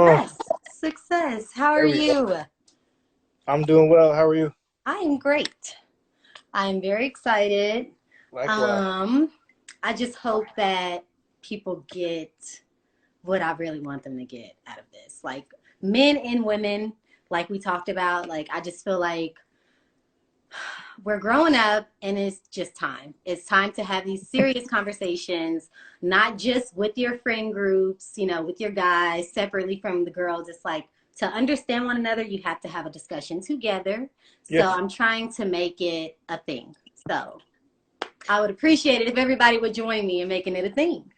Oh, Success. Success. How are there we go. you? I'm doing well. How are you? I am great. I'm very excited. Likewise. Um, I just hope that people get what I really want them to get out of this. Like men and women, like we talked about, like I just feel like we're growing up and it's just time. It's time to have these serious conversations, not just with your friend groups, with your guys, separately from the girls. It's like to understand one another, you have to have a discussion together. So Yeah, I'm trying to make it a thing. So I would appreciate it if everybody would join me in making it a thing.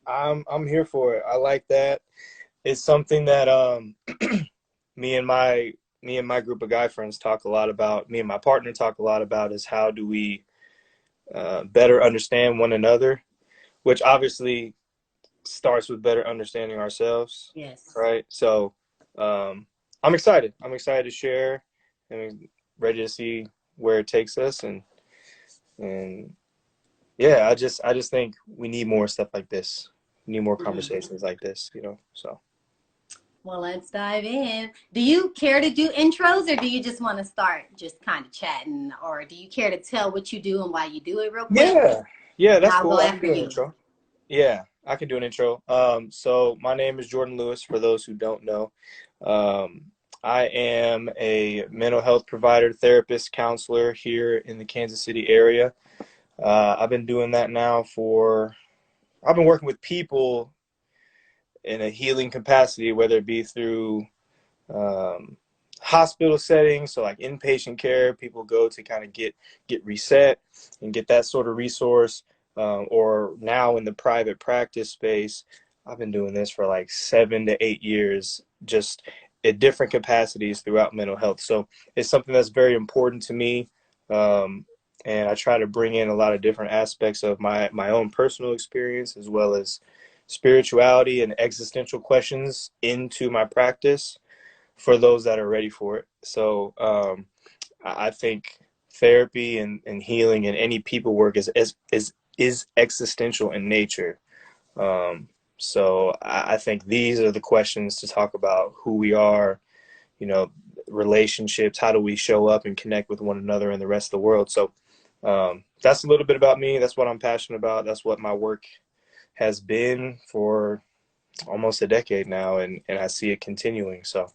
I'm here for it. I like that. It's something that me and my me and my group of guy friends talk a lot about. Me and my partner talk a lot about is how do we better understand one another, which obviously starts with better understanding ourselves, Yes. right? So I'm excited. I'm excited to share and ready to see where it takes us and yeah, I just think we need more stuff like this. We need more Mhm. conversations like this. So Well, let's dive in. Do you care to do intros or do you just want to start just kind of chatting? Or do you care to tell what you do and why you do it real quick? yeah, yeah, And that's I'll go cool. I can after do an you. intro. Yeah, I can do an intro. So my name is Jordan Lewis. For those who don't know, um, I am a mental health provider, therapist, counselor here in the Kansas City area. I've been doing that now for. I've been working with people in a healing capacity, whether it be through um, hospital settings, so like inpatient care, people go to kind of get reset and get that sort of resource, or now in the private practice space. I've been doing this for like 7 to 8 years, just at different capacities throughout mental health. So it's something that's very important to me. And I try to bring in a lot of different aspects of my own personal experience as well as spirituality and existential questions into my practice for those that are ready for it. So I think therapy and healing and any people work is existential in nature. Um, so I think these are the questions to talk about who we are, you know, relationships, how do we show up and connect with one another and the rest of the world. So that's a little bit about me. That's what I'm passionate about. That's what my work has been for almost a decade now, and I see it continuing. So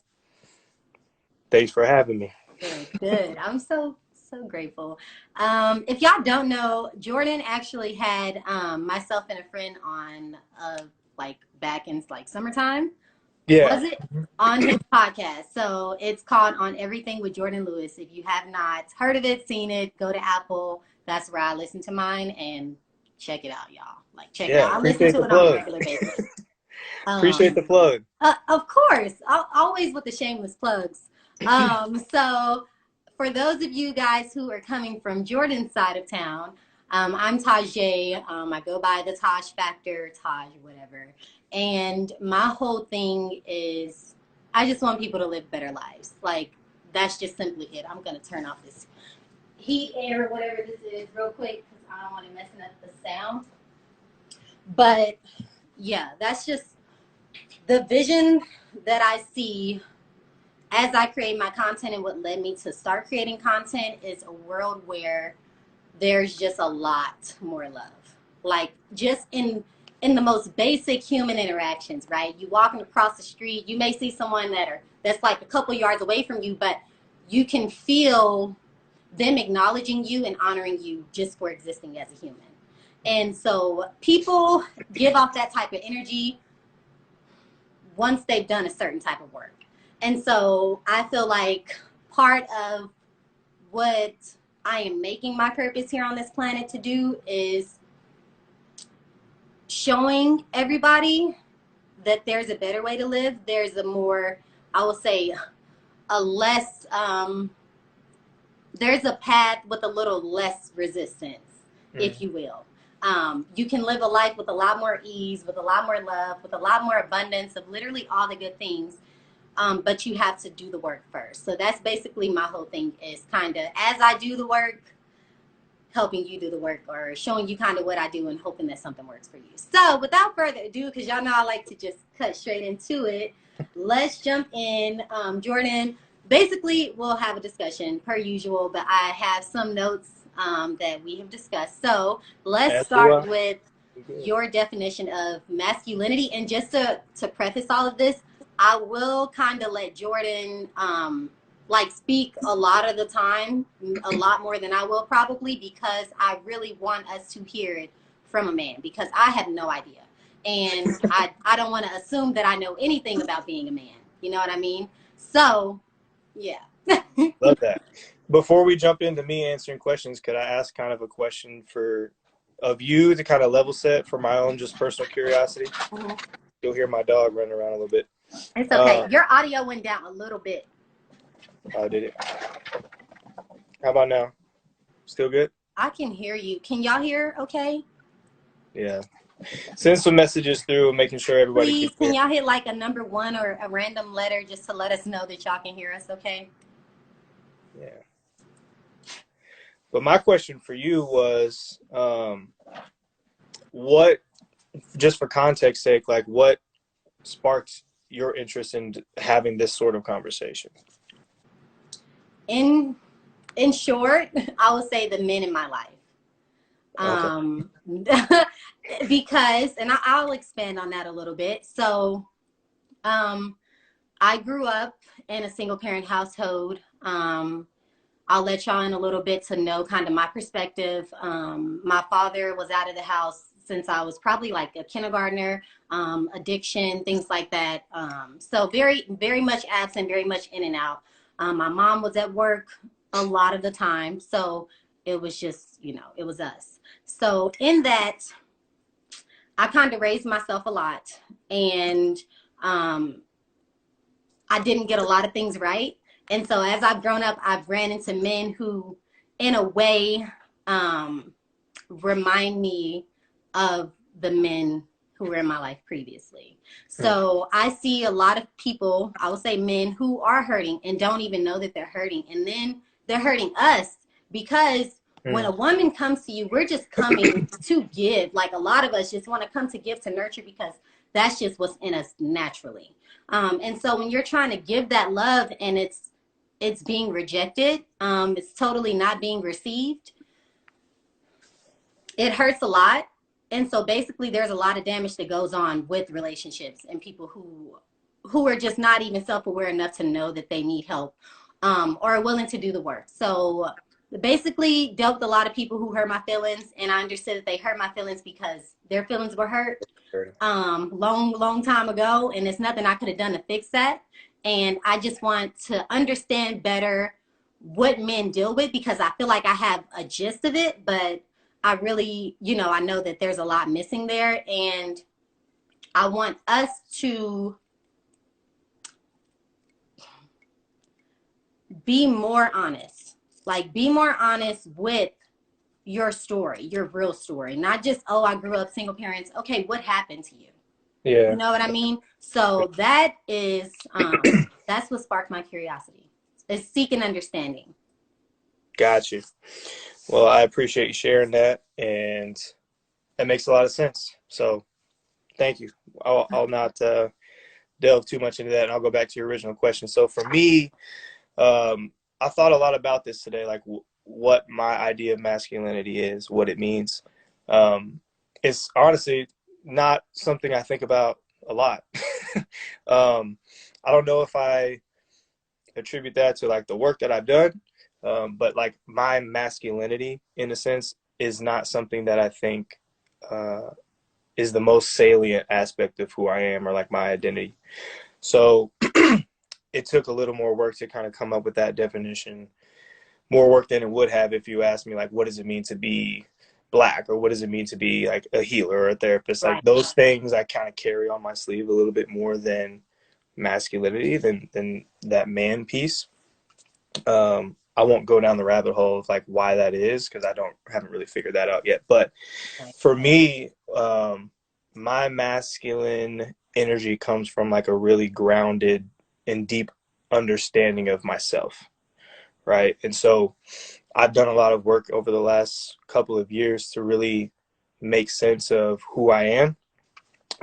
thanks for having me. Good, good. I'm so grateful. If y'all don't know, Jordan actually had myself and a friend on like back in like summertime. Yeah. Was it on his podcast? So it's called On Everything with Jordan Lewis. If you have not heard of it, seen it, go to Apple. That's where I listen to mine and check it out, y'all. Like check it Yeah. out. I listen Appreciate to the it on a plug. regular basis. Appreciate Um, the plug. of course, always with the shameless plugs. So for those of you guys who are coming from Jordan's side of town, I'm Tajay. I go by the Taj Factor, Taj, whatever. And my whole thing is I just want people to live better lives. Like, that's just simply it. I'm going to turn off this heat, air, whatever this is, real quick because I don't want to messing up the sound. But yeah, that's just the vision that I see as I create my content and what led me to start creating content is a world where there's just a lot more love. Like just in the most basic human interactions, right? You walking across the street, you may see someone that's like a couple yards away from you, but you can feel them acknowledging you and honoring you just for existing as a human. And so people give off that type of energy once they've done a certain type of work. And so I feel like part of what I am making my purpose here on this planet to do is showing everybody that there's a better way to live. There's a more, I will say, a less, there's a path with a little less resistance, if Mm. you will. You can live a life with a lot more ease, with a lot more love, with a lot more abundance of literally all the good things. But you have to do the work first. So that's basically my whole thing is kind of as I do the work, helping you do the work or showing you kind of what I do and hoping that something works for you. So without further ado, because y'all know I like to just cut straight into it, let's jump in. Jordan, basically we'll have a discussion per usual, but I have some notes that we have discussed. So let's As do start I. with Good. your definition of masculinity. And just to preface all of this, I will kind of let Jordan like speak a lot of the time, a lot more than I will probably, because I really want us to hear it from a man, because I have no idea. And I don't want to assume that I know anything about being a man. You know what I mean? So, yeah. Love that. Before we jump into me answering questions, could I ask kind of a question of you to kind of level set for my own just personal curiosity? Mhm. You'll hear my dog running around a little bit. It's okay. Your audio went down a little bit. Oh, did it? How about now? Still good? I can hear you. Can y'all hear okay? Yeah. Send some messages through, making sure everybody can Please, can hear. y'all hit like a number 1 or a random letter just to let us know that y'all can hear us, okay? Yeah. But my question for you was, what, just for context sake, like what sparked your interest in having this sort of conversation? In short, I would say the men in my life. Okay. Um, because, and I'll expand on that a little bit. So, I grew up in a single parent household. I'll let y'all in a little bit to know kind of my perspective. My father was out of the house since I was probably like a kindergartner, addiction, things like that. So very, very much absent, very much in and out. My mom was at work a lot of the time. So it was just, it was us. So in that, I kind of raised myself a lot. And um, I didn't get a lot of things right. And so as I've grown up, I've ran into men who, in a way, um, remind me of the men who were in my life previously. Hmm. So I see a lot of people, I would say men, who are hurting and don't even know that they're hurting. And then they're hurting us because when Hmm. a woman comes to you, we're just coming to give. Like a lot of us just want to come to give, to nurture, because that's just what's in us naturally. And so when you're trying to give that love and it's being rejected, it's totally not being received, it hurts a lot. And so basically there's a lot of damage that goes on with relationships and people who are just not even self-aware enough to know that they need help, or are willing to do the work. So basically dealt with a lot of people who hurt my feelings, and I understood that they hurt my feelings because their feelings were hurt long time ago, and it's nothing I could have done to fix that. And I just want to understand better what men deal with, because I feel like I have a gist of it, but I really, I know that there's a lot missing there. And I want us to be more honest. Like, be more honest with your story, your real story, not just, oh, I grew up single parents. Okay, what happened to you? You Yeah. know what I mean? So that is, that's what sparked my curiosity, is seeking understanding. Got you. Well, I appreciate you sharing that, and that makes a lot of sense. So, thank you. I'll not delve too much into that, and I'll go back to your original question. So, for me, I thought a lot about this today, like what my idea of masculinity is, what it means. Um, it's honestly not something I think about a lot. um, I don't know if I attribute that to like the work that I've done, but like my masculinity, in a sense, is not something that I think uh, is the most salient aspect of who I am or like my identity. So it took a little more work to kind of come up with that definition, more work than it would have if you asked me like, what does it mean to be black, or what does it mean to be like a healer or a therapist? Like Right. those things I kind of carry on my sleeve a little bit more than masculinity, than that man piece. I won't go down the rabbit hole of like why that is, because I don't haven't really figured that out yet. But Right. for me, my masculine energy comes from like a really grounded and deep understanding of myself, right? And so I've done a lot of work over the last couple of years to really make sense of who I am.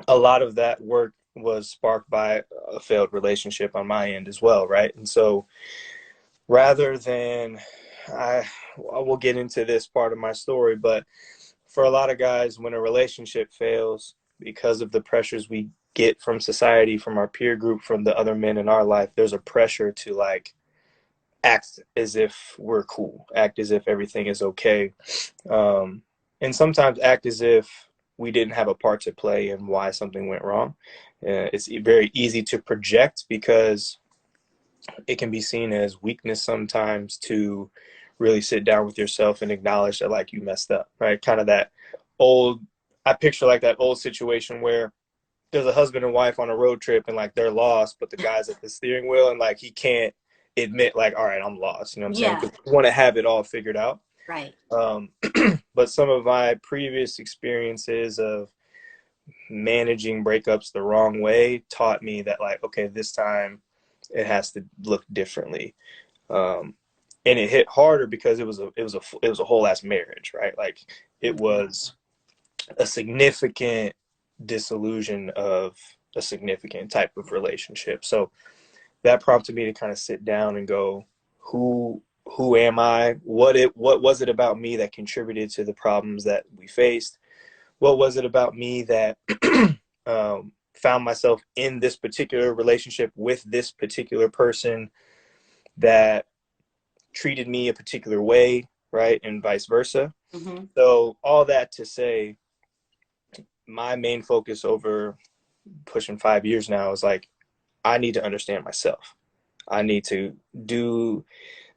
A lot of that work was sparked by a failed relationship on my end as well, right? And so rather than I will get into this part of my story, but for a lot of guys, when a relationship fails because of the pressures we get from society, from our peer group, from the other men in our life, there's a pressure to like act as if we're cool, act as if everything is okay, um, and sometimes act as if we didn't have a part to play in why something went wrong. It's very easy to project because it can be seen as weakness sometimes to really sit down with yourself and acknowledge that like you messed up, right? Kind of that old, I picture like that old situation where there's a husband and wife on a road trip and like they're lost, but the guy's at the steering wheel and like he can't admit like, all right, I'm lost. You know what I'm saying? Yeah. Because you want to have it all figured out. Right. Um, but some of my previous experiences of managing breakups the wrong way taught me that like, okay, this time it has to look differently. Um, and it hit harder because it was a whole ass marriage, right? Like it was a significant disillusion of a significant type of relationship. So that prompted me to kind of sit down and go, who am I? What was it about me that contributed to the problems that we faced? What was it about me that found myself in this particular relationship with this particular person that treated me a particular way, right? And vice versa. Mm-hmm. So all that to say, my main focus over pushing 5 years now is like, I need to understand myself. I need to do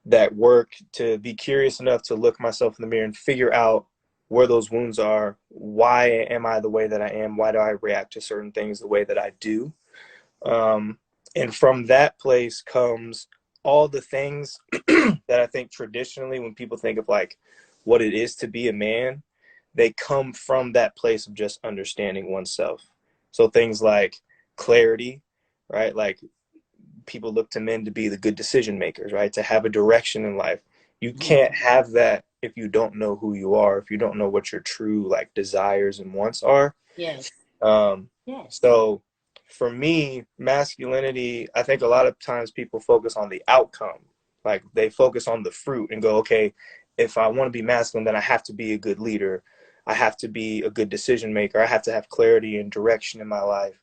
that work to be curious enough to look myself in the mirror and figure out where those wounds are. Why am I the way that I am? Why do I react to certain things the way that I do? And from that place comes all the things that I think traditionally when people think of like what it is to be a man, they come from that place of just understanding oneself. So things like clarity, right? Like people look to men to be the good decision makers, right? To have a direction in life. You can't have that if you don't know who you are, if you don't know what your true like desires and wants are. Yes. Um, Yes. so for me, masculinity, I think a lot of times people focus on the outcome. Like they focus on the fruit and go, okay, if I want to be masculine, then I have to be a good leader. I have to be a good decision maker. I have to have clarity and direction in my life.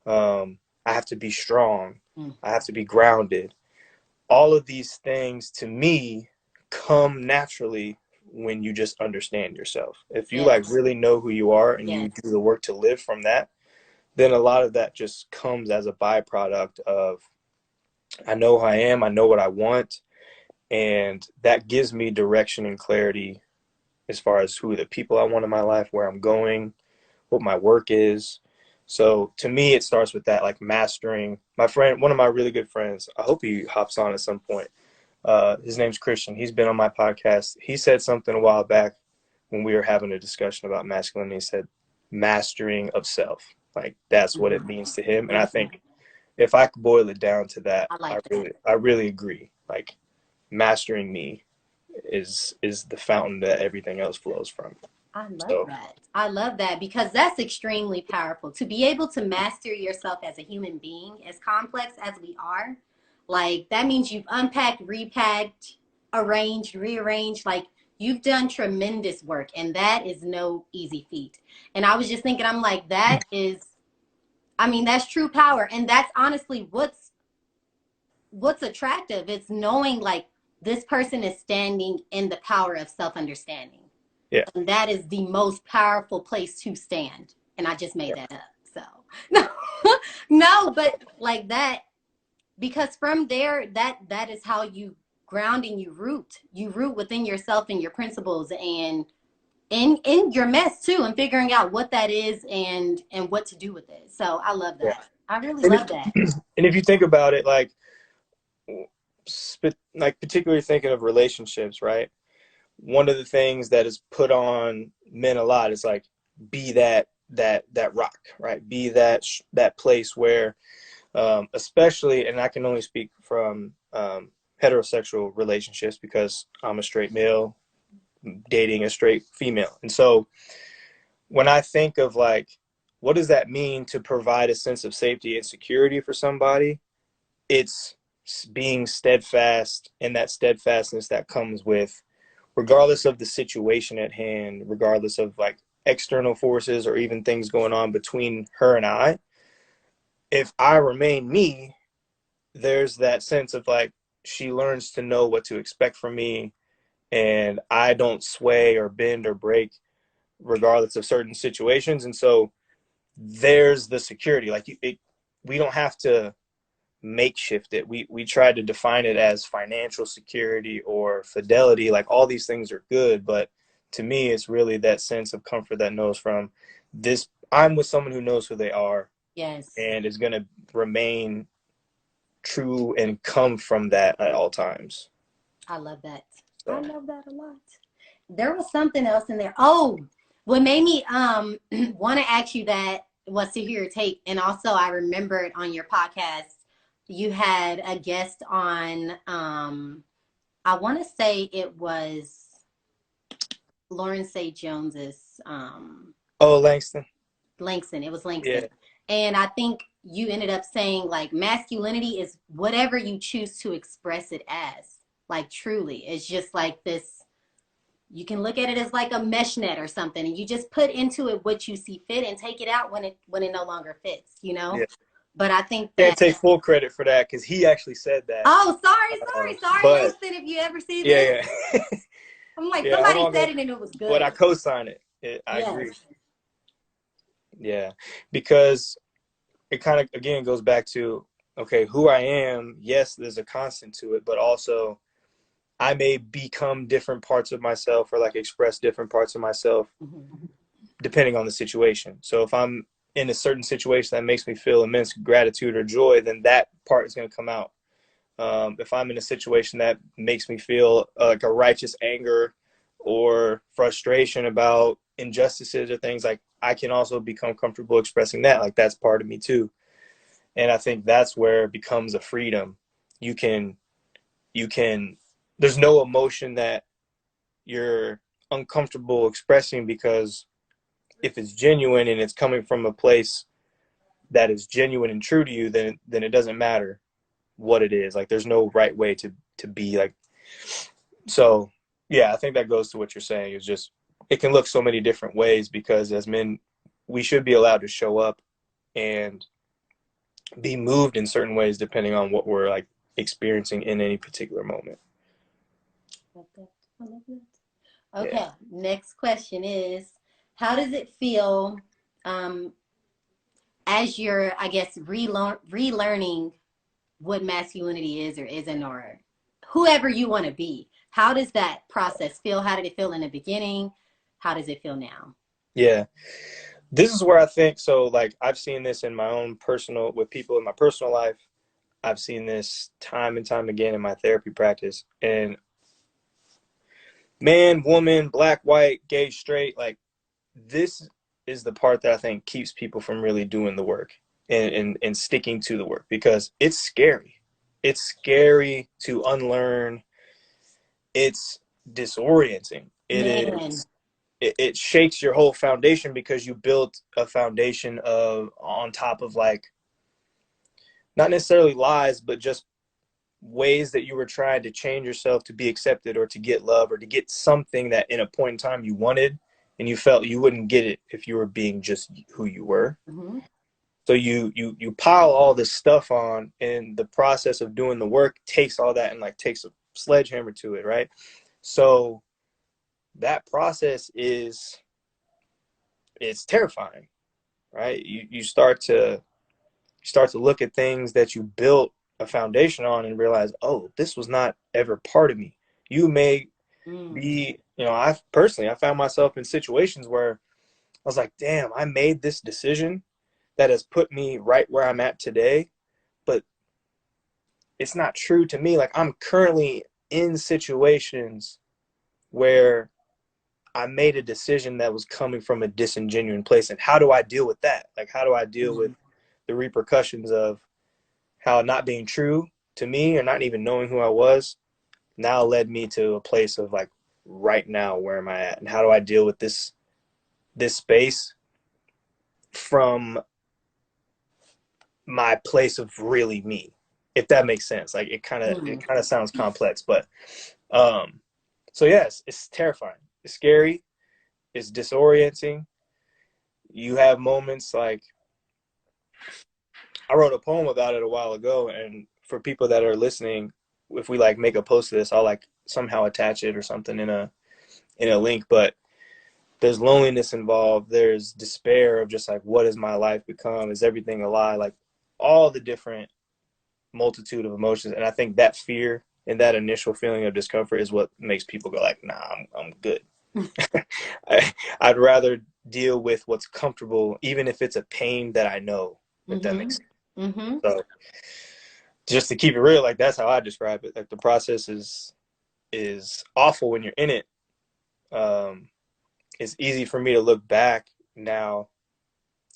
I have to be strong. Mm. I have to be grounded. All of these things to me come naturally when you just understand yourself. If you like Yes. really know who you are and you Yes. do the work to live from that, then a lot of that just comes as a byproduct of I know who I am, I know what I want, and that gives me direction and clarity as far as who the people I want in my life, where I'm going, what my work is. So to me, it starts with that, like mastering. My friend, one of my really good friends, I hope he hops on at some point. His name's Christian. He's been on my podcast. He said something a while back when we were having a discussion about masculinity. He said, mastering of self. Like that's what it Mm-hmm. means to him. And I Mm-hmm. think if I could boil it down to that, I like that. I really agree. Like mastering me is the fountain that everything else flows from. I love So that. I love that because that's extremely powerful. To be able to master yourself as a human being, as complex as we are, like that means you've unpacked, repacked, arranged, rearranged. Like you've done tremendous work, and that is no easy feat. And I was just thinking, I'm like, that is, I mean, that's true power. And that's honestly what's attractive. It's knowing like this person is standing in the power of self-understanding. yeah, And that is the most powerful place to stand. And I just made that up. So no, no, but like that, because from there, that is how you ground and you root. You root within yourself and your principles and in your mess too, and figuring out what that is and what to do with it. So I love yeah. that. I really And love if, that. and if you think about it, like particularly thinking of relationships, right? One of the things that is put on men a lot is like be that rock, right? Be that place where especially, and I can only speak from heterosexual relationships because I'm a straight male dating a straight female. And so when I think of like, what does that mean to provide a sense of safety and security for somebody? It's being steadfast, and that steadfastness that comes with, regardless of the situation at hand, regardless of like external forces or even things going on between her and I, if I remain me, there's that sense of like, she learns to know what to expect from me, and I don't sway or bend or break regardless of certain situations. And so there's the security. Like we don't have to makeshift it. We try to define it as financial security or fidelity. Like all these things are good, but to me, it's really that sense of comfort that knows from this. I'm with someone who knows who they are, Yes. and is going to remain true and come from that at all times. I love that. So. I love that a lot. There was something else in there. Oh, what made me want to ask you that was to hear your take. And also I remembered on your podcast, you had a guest on, I want to say it was Lauren St. Jones's, Oh, Langston. Langston. It was Langston. Yeah. And I think you ended up saying like masculinity is whatever you choose to express it as. Like truly, it's just like this. You can look at it as like a mesh net or something, and you just put into it what you see fit and take it out when it no longer fits, you know. Yeah. But I think Can't that take full credit for that because he actually said that. oh, sorry, But, Langston, if you ever see this. Yeah. I'm like, Yeah, somebody said it and it was good. But I co-sign it. I yes. agree. Yeah, because it kind of, again, goes back to, okay, who I am. Yes, there's a constant to it, but also I may become different parts of myself or like express different parts of myself depending on the situation. So if I'm in a certain situation that makes me feel immense gratitude or joy, then that part is going to come out. If I'm in a situation that makes me feel like a righteous anger or frustration about injustices or things, like I can also become comfortable expressing that. Like that's part of me too. And I think that's where it becomes a freedom. You can, there's no emotion that you're uncomfortable expressing, because if it's genuine and it's coming from a place that is genuine and true to you, then it doesn't matter what it is. Like there's no right way to be like. So yeah, I think that goes to what you're saying. It's just, it can look so many different ways, because as men, we should be allowed to show up and be moved in certain ways depending on what we're like experiencing in any particular moment. Okay, yeah. Next question is, how does it feel as you're, I guess, relearning what masculinity is or isn't, or whoever you want to be? How does that process feel? How did it feel in the beginning? How does it feel now? Yeah, this is where I think, so like I've seen this in my own personal, with people in my personal life. I've seen this time and time again in my therapy practice. And man, woman, black, white, gay, straight, like this is the part that I think keeps people from really doing the work and sticking to the work, because it's scary. It's scary to unlearn. It's disorienting. It shakes your whole foundation, because you built a foundation of on top of like not necessarily lies, but just ways that you were trying to change yourself to be accepted or to get love or to get something that in a point in time you wanted, and you felt you wouldn't get it if you were being just who you were. Mm-hmm. So you pile all this stuff on, and the process of doing the work takes all that and like takes a sledgehammer to it, right? So that process it's terrifying, right? You start to look at things that you built a foundation on and realize, oh, this was not ever part of me. You may be, I found myself in situations where I was like, damn, I made this decision that has put me right where I'm at today, but it's not true to me. Like I'm currently in situations where I made a decision that was coming from a disingenuine place. And how do I deal with that? Like, how do I deal with the repercussions of how not being true to me, or not even knowing who I was, now led me to a place of like, right now, where am I at, and how do I deal with this space from my place of really me, if that makes sense. Like, Mm. it kind of sounds complex, but so yes, it's terrifying, it's scary, it's disorienting. You have moments like, I wrote a poem about it a while ago, and for people that are listening, if we like make a post of this, I'll like somehow attach it or something in a link. But there's loneliness involved. There's despair of just like, what has my life become? Is everything a lie? Like, all the different multitude of emotions. And I think that fear and that initial feeling of discomfort is what makes people go like, nah, I'm good. I'd rather deal with what's comfortable, even if it's a pain that I know, if that Mm-hmm. makes sense. Mm-hmm. So just to keep it real, like, that's how I describe it. Like, the process is awful when you're in it. It's easy for me to look back now,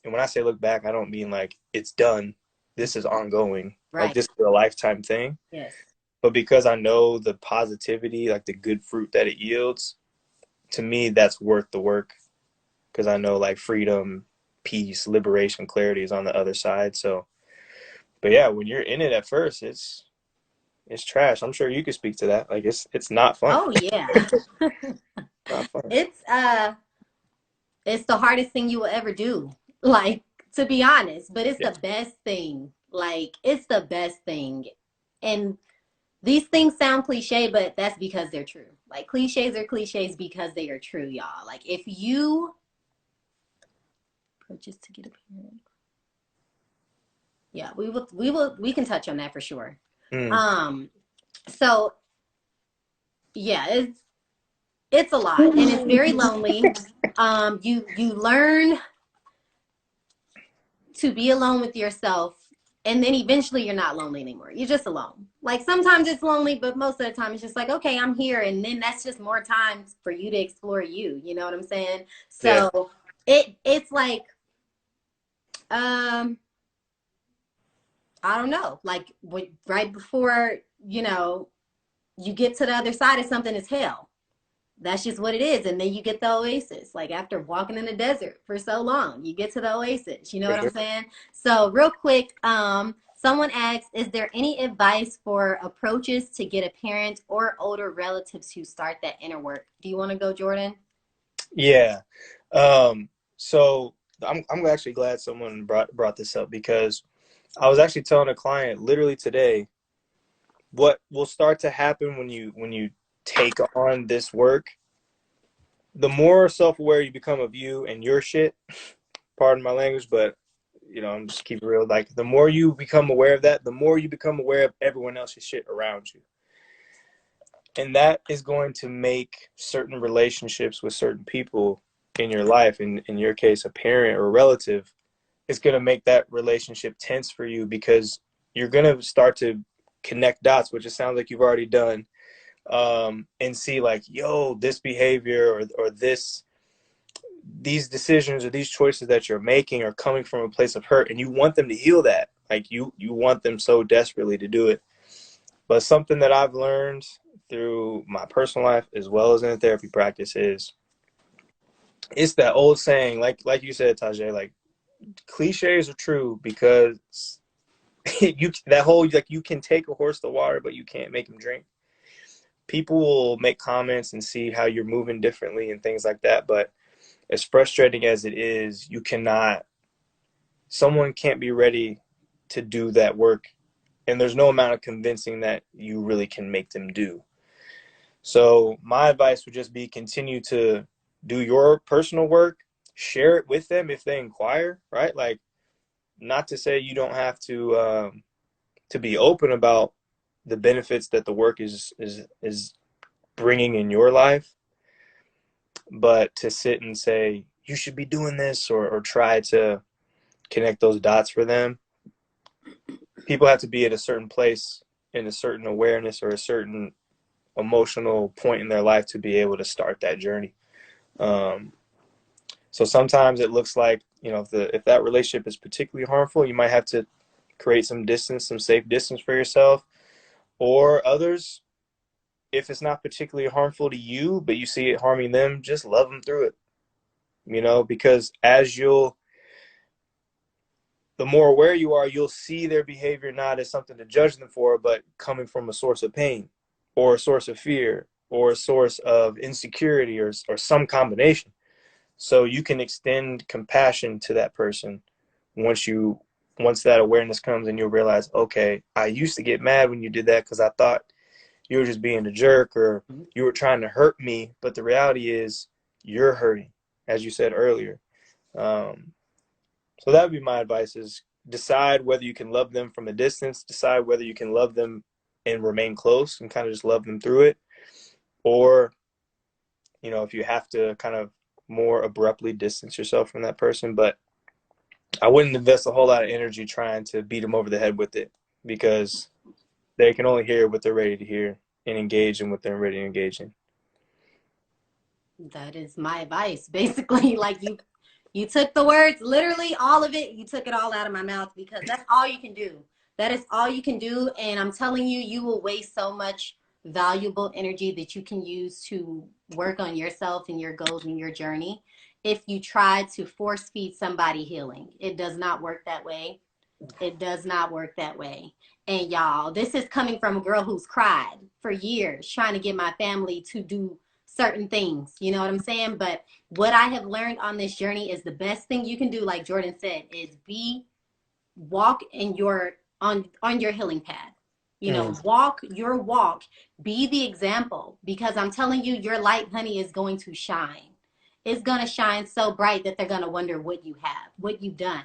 and when I say look back, I don't mean like it's done. This is ongoing. Like, Right. this is a lifetime thing. Yes. But because I know the positivity, like the good fruit that it yields, to me, that's worth the work, because I know like freedom, peace, liberation, clarity is on the other side. So, but yeah, when you're in it at first, it's trash. I'm sure you could speak to that. Like, it's not fun. Oh yeah. Not fun. It's it's the hardest thing you will ever do. Like, to be honest, but it's Yeah. the best thing. Like, it's the best thing. And these things sound cliche, but that's because they're true. Like, cliches are cliches because they are true, y'all. Like, if you purchase to get a parent. Yeah, we can touch on that for sure. Mm. Um, so yeah, it's a lot and it's very lonely. You learn to be alone with yourself, and then eventually you're not lonely anymore. You're just alone. Like, sometimes it's lonely, but most of the time it's just like, okay, I'm here, and then that's just more time for you to explore you. You know what I'm saying? Yeah. So it's like, um I don't know, like, right before, you get to the other side of something, is hell. That's just what it is. And then you get the oasis. Like, after walking in the desert for so long, you get to the oasis. You know For what I'm sure. saying? So real quick, someone asks, is there any advice for approaches to get a parent or older relatives who start that inner work? Do you want to go, Jordan? Yeah. So I'm actually glad someone brought this up, because I was actually telling a client literally today what will start to happen when you take on this work. The more self-aware you become of you and your shit, pardon my language, but I'm just keep it real. Like, the more you become aware of that, the more you become aware of everyone else's shit around you. And that is going to make certain relationships with certain people in your life, in your case, a parent or a relative, it's going to make that relationship tense for you, because you're going to start to connect dots, which it sounds like you've already done, and see like, yo, this behavior or these decisions or these choices that you're making are coming from a place of hurt, and you want them to heal that. Like, you want them so desperately to do it. But something that I've learned through my personal life as well as in a therapy practice is, it's that old saying, like you said, Tajay, like, cliches are true, because that whole, like, you can take a horse to water, but you can't make him drink. People will make comments and see how you're moving differently and things like that, but as frustrating as it is, someone can't be ready to do that work, and there's no amount of convincing that you really can make them do. So my advice would just be, continue to do your personal work, share it with them if they inquire, right? Like, not to say you don't have to be open about the benefits that the work is bringing in your life, but to sit and say you should be doing this, or try to connect those dots for them. People have to be at a certain place, in a certain awareness or a certain emotional point in their life, to be able to start that journey. Um, so sometimes it looks like, if that relationship is particularly harmful, you might have to create some distance, some safe distance for yourself. Or others, if it's not particularly harmful to you, but you see it harming them, just love them through it. Because the more aware you are, you'll see their behavior not as something to judge them for, but coming from a source of pain or a source of fear or a source of insecurity or some combination. So you can extend compassion to that person once that awareness comes, and you'll realize, okay, I used to get mad when you did that because I thought you were just being a jerk or you were trying to hurt me. But the reality is you're hurting, as you said earlier. So that would be my advice: is decide whether you can love them from a distance, decide whether you can love them and remain close and kind of just love them through it. Or, if you have to kind of more abruptly distance yourself from that person. But I wouldn't invest a whole lot of energy trying to beat them over the head with it, because they can only hear what they're ready to hear and engage in what they're ready to engage in. That is my advice. Basically, like you took the words, literally all of it, you took it all out of my mouth, because that's all you can do. That is all you can do. And I'm telling you, you will waste so much valuable energy that you can use to work on yourself and your goals and your journey if you try to force feed somebody healing. It does not work that way. It does not work that way. And y'all, this is coming from a girl who's cried for years trying to get my family to do certain things. You know what I'm saying? But what I have learned on this journey is the best thing you can do, like Jordan said, is walk in your on your healing path. Walk your walk, be the example, because I'm telling you, your light, honey, is going to shine. It's going to shine so bright that they're going to wonder what you have, what you've done,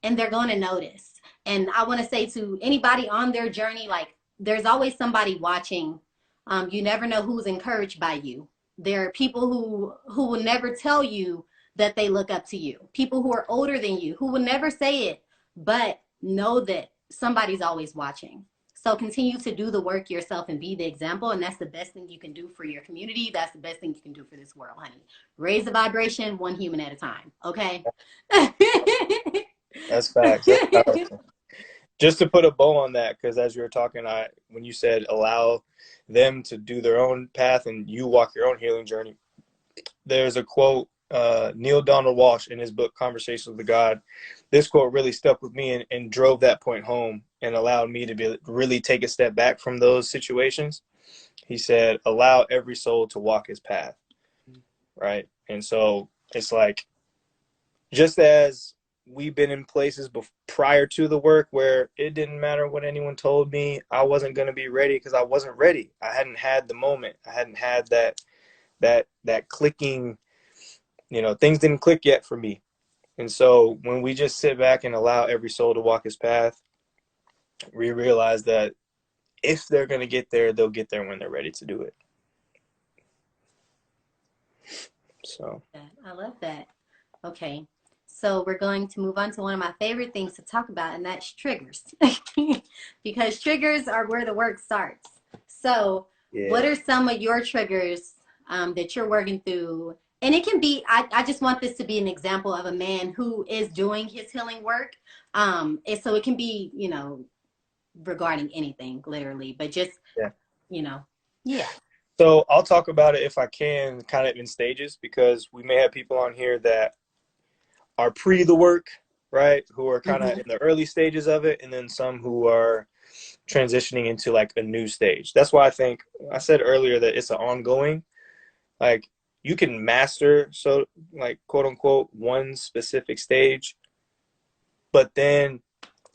and they're going to notice. And I want to say to anybody on their journey, like, there's always somebody watching. You never know who's encouraged by you. There are people who will never tell you that they look up to you. People who are older than you who will never say it, but know that somebody's always watching. So continue to do the work yourself and be the example. And that's the best thing you can do for your community. That's the best thing you can do for this world, honey. Raise the vibration one human at a time. Okay. That's facts. That's powerful. Just to put a bow on that, because as you were talking, when you said allow them to do their own path and you walk your own healing journey, there's a quote, Neil Donald Walsh in his book Conversations with God. This quote really stuck with me and drove that point home and allowed me to really take a step back from those situations. He said, allow every soul to walk his path. Right. And so it's like, just as we've been in places prior to the work where it didn't matter what anyone told me, I wasn't going to be ready because I wasn't ready. I hadn't had the moment. I hadn't had that clicking, things didn't click yet for me. And so when we just sit back and allow every soul to walk his path, we realize that if they're going to get there, they'll get there when they're ready to do it. So I love that. Okay. So we're going to move on to one of my favorite things to talk about, and that's triggers. Because triggers are where the work starts. So what are some of your triggers that you're working through? And it can be, I just want this to be an example of a man who is doing his healing work. And so it can be, regarding anything, literally, but just, yeah. So I'll talk about it, if I can, kind of in stages, because we may have people on here that are pre the work, right? Who are kind of in the early stages of it, and then some who are transitioning into like a new stage. That's why I said earlier that it's an ongoing, like, you can master, so like, quote unquote, one specific stage, but then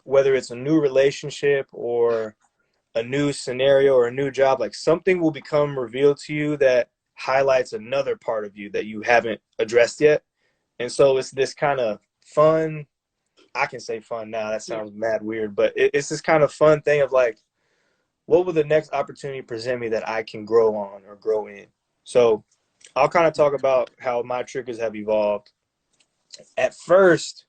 whether it's a new relationship or a new scenario or a new job, like, something will become revealed to you that highlights another part of you that you haven't addressed yet. And so it's this kind of fun, I can say fun now, that sounds mad weird, but it's this kind of fun thing of like, what will the next opportunity present me that I can grow on or grow in? So I'll kind of talk about how my triggers have evolved. At first,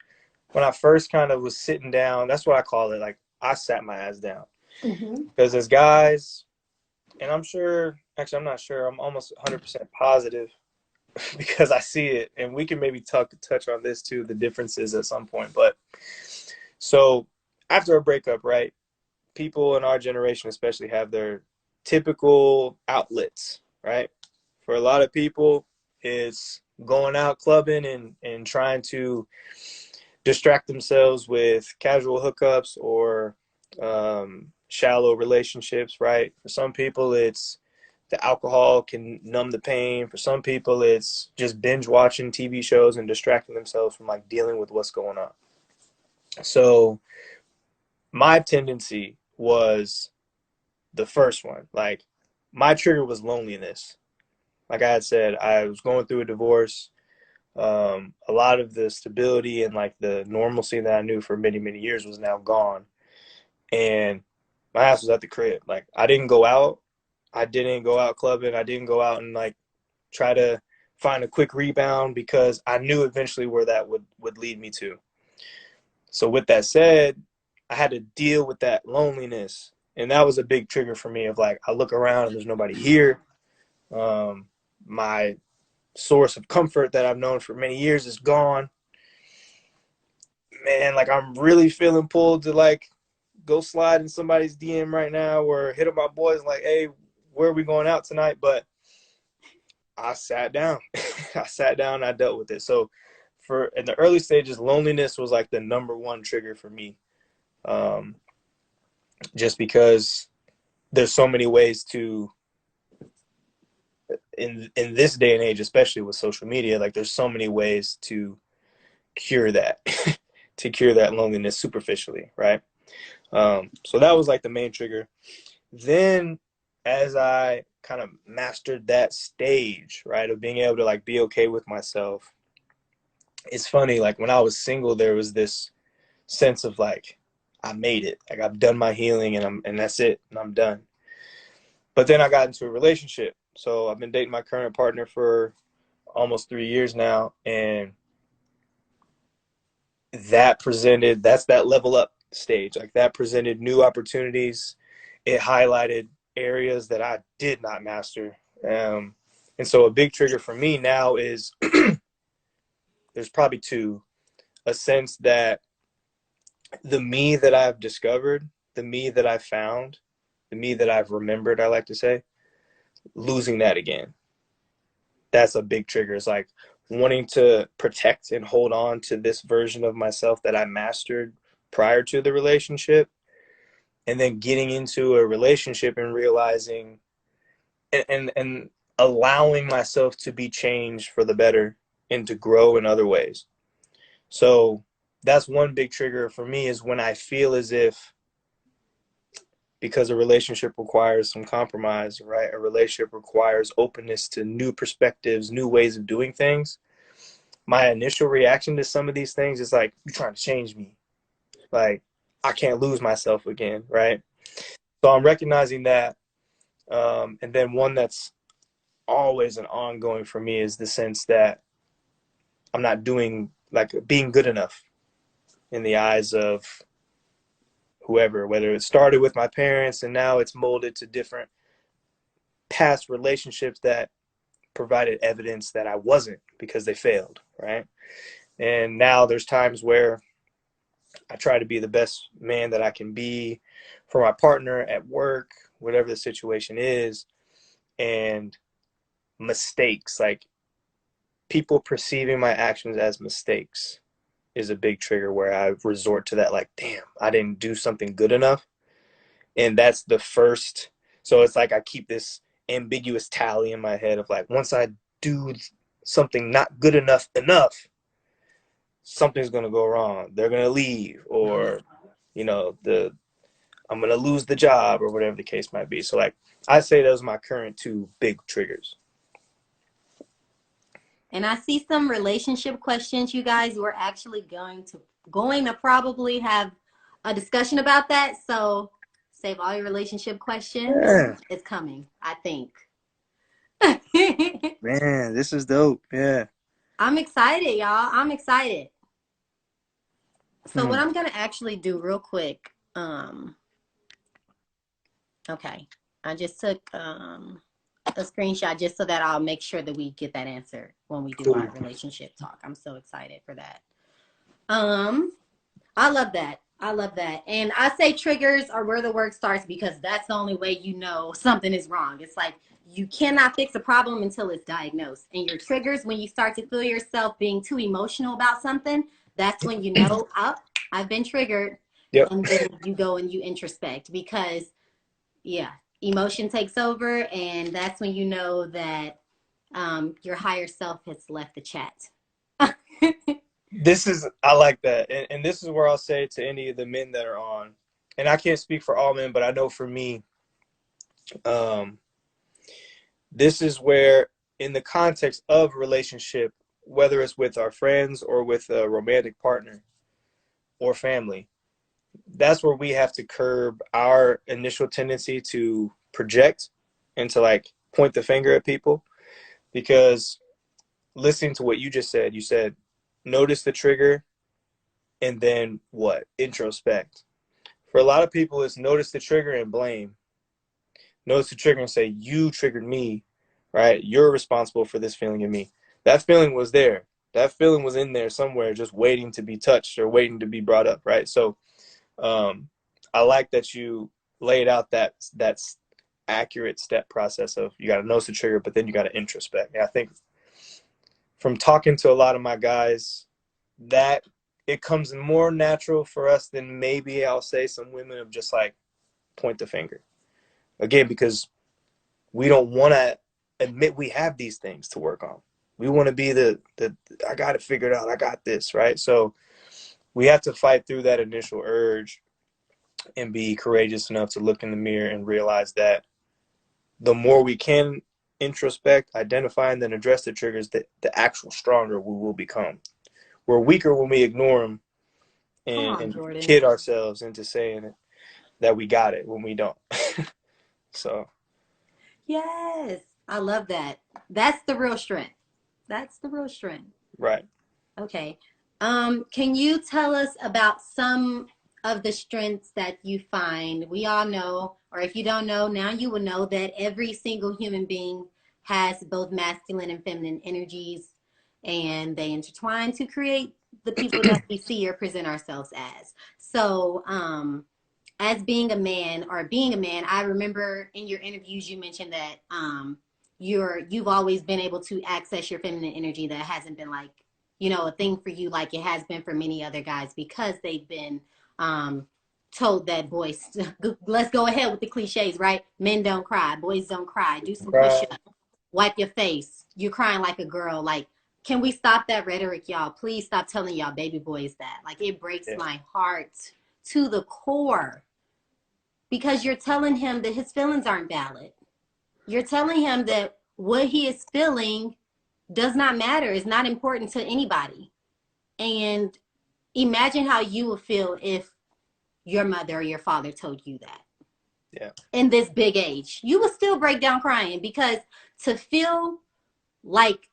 when I first kind of was sitting down, that's what I call it, like, I sat my ass down. Because as guys, and I'm not sure, I'm almost 100% positive, because I see it, and we can maybe touch on this too, the differences at some point. But so after a breakup, right, people in our generation especially have their typical outlets, right? For a lot of people, it's going out clubbing and trying to distract themselves with casual hookups or shallow relationships, right? For some people, it's the alcohol can numb the pain. For some people, it's just binge watching TV shows and distracting themselves from like dealing with what's going on. So my tendency was the first one. Like my trigger was loneliness. Like I had said, I was going through a divorce. A lot of the stability and like the normalcy that I knew for many, many years was now gone. And my ass was at the crib. Like I didn't go out. I didn't go out clubbing. I didn't go out and like try to find a quick rebound because I knew eventually where that would lead me to. So with that said, I had to deal with that loneliness. And that was a big trigger for me of like, I look around and there's nobody here. My source of comfort that I've known for many years is gone. Man, like I'm really feeling pulled to like go slide in somebody's DM right now or hit up my boys like, hey, where are we going out tonight? But I sat down. I sat down and I dealt with it. So for in the early stages, loneliness was like the number one trigger for me. Just because there's so many ways to in this day and age, especially with social media, like there's so many ways to cure that to cure that loneliness superficially, right? So that was like the main trigger. Then as I kind of mastered that stage, right, of being able to like be okay with myself, it's funny, like when I was single, there was this sense of like, I made it. Like I've done my healing and that's it. And I'm done. But then I got into a relationship. So I've been dating my current partner for almost 3 years now. And that's that level up stage. Like that presented new opportunities. It highlighted areas that I did not master. And so a big trigger for me now is there's probably two. A sense that the me that I've discovered, the me that I've found, the me that I've remembered, I like to say, losing that again. That's a big trigger. It's like wanting to protect and hold on to this version of myself that I mastered prior to the relationship, and then getting into a relationship and realizing and allowing myself to be changed for the better and to grow in other ways. So that's one big trigger for me, is when I feel as if, because a relationship requires some compromise, right? A relationship requires openness to new perspectives, new ways of doing things. My initial reaction to some of these things is like, you're trying to change me. Like, I can't lose myself again, right? So I'm recognizing that. And then one that's always an ongoing for me is the sense that I'm not doing, like, being good enough in the eyes of whoever, whether it started with my parents and now it's molded to different past relationships that provided evidence that I wasn't because they failed, right? And now there's times where I try to be the best man that I can be for my partner at work, whatever the situation is. And mistakes, like people perceiving my actions as mistakes, is a big trigger where I resort to that, like, damn, I didn't do something good enough. And that's the first. So it's like I keep this ambiguous tally in my head of like, once I do something not good enough, something's going to go wrong. They're going to leave, or, you know, I'm going to lose the job, or whatever the case might be. So like, I say those are my current two big triggers. And I see some relationship questions, you guys. We're actually going to probably have a discussion about that. So save all your relationship questions. Yeah. It's coming, I think. Man, this is dope. Yeah. I'm excited, y'all. I'm excited. So what I'm gonna actually do real quick, okay. I just took a screenshot just so that I'll make sure that we get that answer when we do Cool. our relationship talk. I'm so excited for that. I love that. I love that. And I say triggers are where the work starts because that's the only way you know something is wrong. It's like you cannot fix a problem until it's diagnosed. And your triggers, when you start to feel yourself being too emotional about something, that's when you know, oh, I've been triggered. Yep. And then you go and you introspect because, yeah, emotion takes over. And that's when you know that your higher self has left the chat. I like that. And this is where I'll say to any of the men that are on, and I can't speak for all men, but I know for me, um, this is where in the context of relationship, whether it's with our friends or with a romantic partner or family, that's where we have to curb our initial tendency to project and to like point the finger at people. Because listening to what you just said, you said, notice the trigger and then what? Introspect. For a lot of people, it's notice the trigger and blame. Notice the trigger and say, you triggered me, right? You're responsible for this feeling in me. That feeling was there. That feeling was in there somewhere, just waiting to be touched or waiting to be brought up, right? So I like that you laid out that's accurate step process of you got to notice the trigger, but then you got to introspect. And I think from talking to a lot of my guys, that it comes more natural for us than maybe I'll say some women of just like point the finger again, because we don't want to admit we have these things to work on. We want to be the I got it figured out. I got this, right? So we have to fight through that initial urge and be courageous enough to look in the mirror and realize that the more we can introspect, identify, and then address the triggers, the actual stronger we will become. We're weaker when we ignore them Come on, and Jordan. kid ourselves into saying that we got it when we don't. So, Yes, I love that. That's the real strength. That's the real strength. right. Okay. Can you tell us about some of the strengths that you find? We all know, or if you don't know, now you will know that every single human being has both masculine and feminine energies, and they intertwine to create the people that we see or present ourselves as. So, as being a man, I remember in your interviews you mentioned that you've always been able to access your feminine energy. That hasn't been like, a thing for you like it has been for many other guys because they've been told that boys, let's go ahead with the cliches, right? Men don't cry, boys don't cry, do some Right. push-ups, wipe your face, you're crying like a girl. Like, can we stop that rhetoric, y'all? Please stop telling y'all baby boys that. Like, it breaks Yeah. my heart to the core because you're telling him that his feelings aren't valid. You're telling him that what he is feeling does not matter, is not important to anybody. And imagine how you would feel if your mother or your father told you that Yeah. in this big age. You would still break down crying because to feel like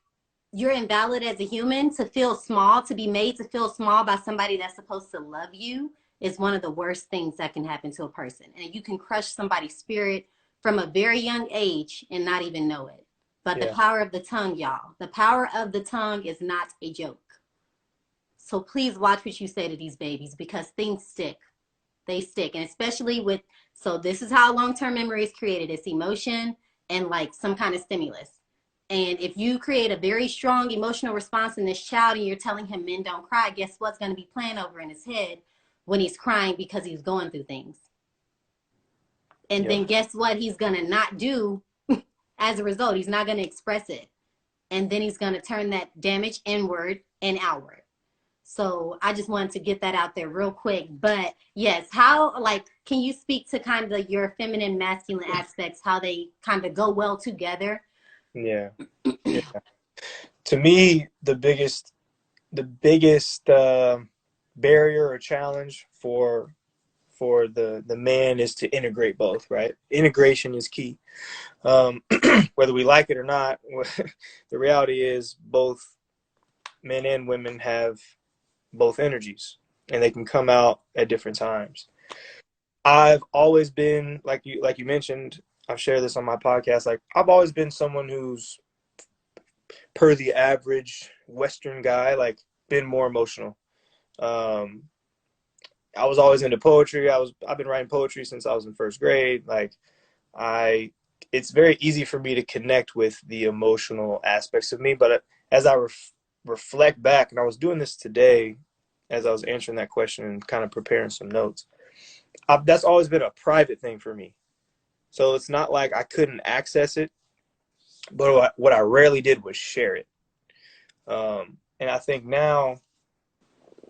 you're invalid as a human, to feel small, to be made to feel small by somebody that's supposed to love you is one of the worst things that can happen to a person. And you can crush somebody's spirit from a very young age and not even know it. But the Yeah. power of the tongue, y'all, the power of the tongue is not a joke. So please watch what you say to these babies because things stick. They stick. And especially with, so this is how long-term memory is created. It's emotion and like some kind of stimulus. And if you create a very strong emotional response in this child and you're telling him men don't cry, guess what's going to be playing over in his head when he's crying because he's going through things? And Yep. then guess what he's going to not do as a result? He's not going to express it. And then he's going to turn that damage inward and outward. So I just wanted to get that out there real quick. But yes, how, like, can you speak to kind of your feminine, masculine aspects, how they kind of go well together? Yeah. Yeah. To me, the biggest barrier or challenge for the man is to integrate both, right? Integration is key. Whether we like it or not, the reality is both men and women have both energies, and they can come out at different times. I've always been like you mentioned. I've shared this on my podcast. Like I've always been someone who's per the average Western guy, like been more emotional. Um, I was always into poetry. I've been writing poetry since I was in first grade. Like I, it's very easy for me to connect with the emotional aspects of me. But as I reflect back, and I was doing this today as I was answering that question and kind of preparing some notes, that's always been a private thing for me. So it's not like I couldn't access it, but what I rarely did was share it. And I think now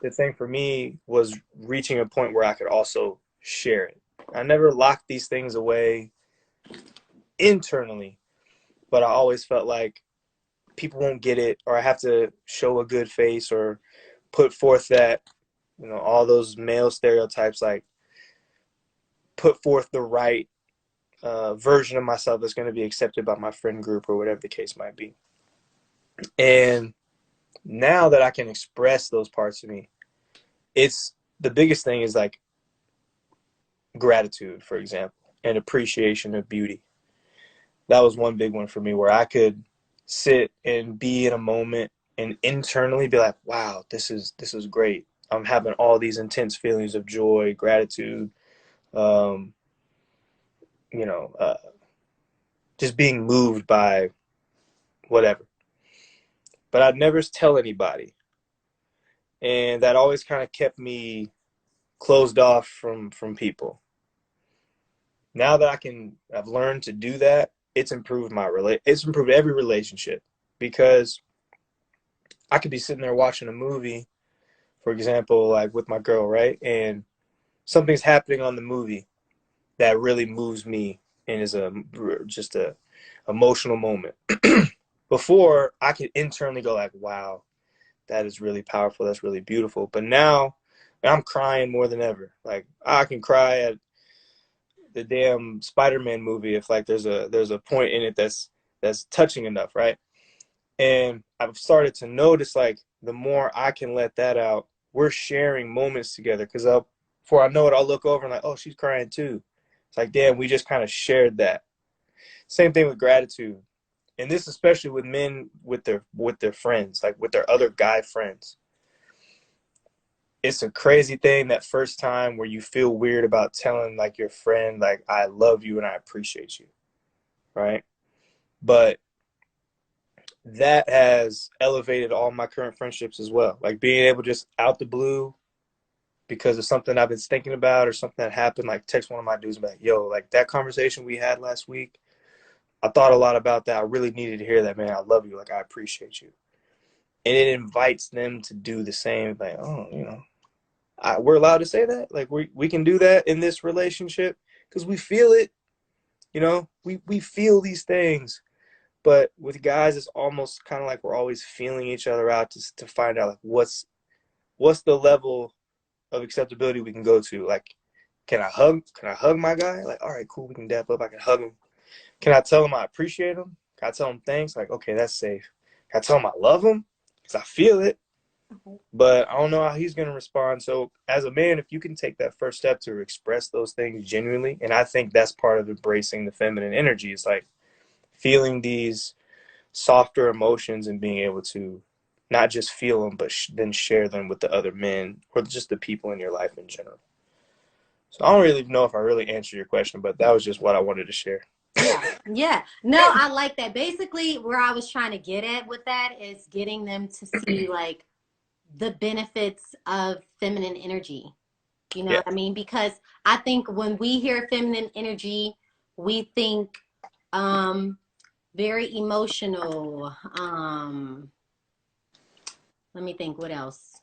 the thing for me was reaching a point where I could also share it. I never locked these things away internally, but I always felt like people won't get it, or I have to show a good face or put forth that, all those male stereotypes, like put forth the right version of myself that's going to be accepted by my friend group or whatever the case might be. And now that I can express those parts of me, it's the biggest thing is like gratitude, for example, and appreciation of beauty. That was one big one for me where I could sit and be in a moment and internally be like, wow, this is great. I'm having all these intense feelings of joy, gratitude, um, you know, uh, just being moved by whatever. But I'd never tell anybody. And that always kind of kept me closed off from people. Now that I've learned to do that, it's improved it's improved every relationship, because I could be sitting there watching a movie, for example, like with my girl, right? And something's happening on the movie that really moves me and is just a emotional moment. Before, I could internally go like, wow, that is really powerful. That's really beautiful. But now I'm crying more than ever. Like I can cry at the damn Spider-Man movie if like there's a point in it that's touching enough, right? And I've started to notice like the more I can let that out, we're sharing moments together. Because before I know it, I'll look over and like, oh, she's crying too. It's like, damn, we just kind of shared that. Same thing with gratitude, and this especially with men with their friends, like with their other guy friends. It's a crazy thing that first time where you feel weird about telling like your friend like I love you and I appreciate you, right? But that has elevated all my current friendships as well. Like being able to just out the blue because of something I've been thinking about or something that happened, like text one of my dudes and be like, yo, like that conversation we had last week, I thought a lot about that. I really needed to hear that, man. I love you. Like I appreciate you. And it invites them to do the same. Like, oh, we're allowed to say that. Like we can do that in this relationship because we feel it. We feel these things. But with guys, it's almost kind of like we're always feeling each other out to find out like what's the level of acceptability we can go to. Like, can I hug? Can I hug my guy? Like, all right, cool, we can dap up. I can hug him. Can I tell him I appreciate him? Can I tell him thanks? Like, okay, that's safe. Can I tell him I love him? Because I feel it. But I don't know how he's going to respond. So as a man, if you can take that first step to express those things genuinely, and I think that's part of embracing the feminine energy, is like feeling these softer emotions and being able to not just feel them, but then share them with the other men or just the people in your life in general. So I don't really know if I really answered your question, but that was just what I wanted to share. Yeah, yeah. No, I like that. Basically, where I was trying to get at with that is getting them to see like the benefits of feminine energy. You know Yeah. what I mean? Because I think when we hear feminine energy, we think um very emotional. Let me think what else.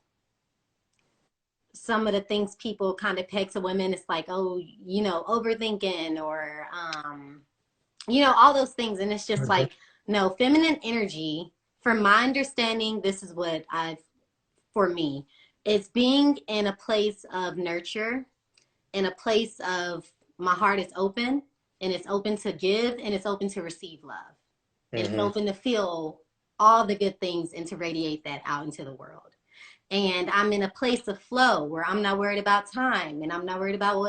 Some of the things people kind of peg to women, it's like, oh, overthinking or all those things. And it's just like, no, feminine energy, from my understanding, this is what for me, it's being in a place of nurture, in a place of my heart is open and it's open to give and it's open to receive love. And it's Mm-hmm. open to feel all the good things and to radiate that out into the world. And I'm in a place of flow where I'm not worried about time and I'm not worried about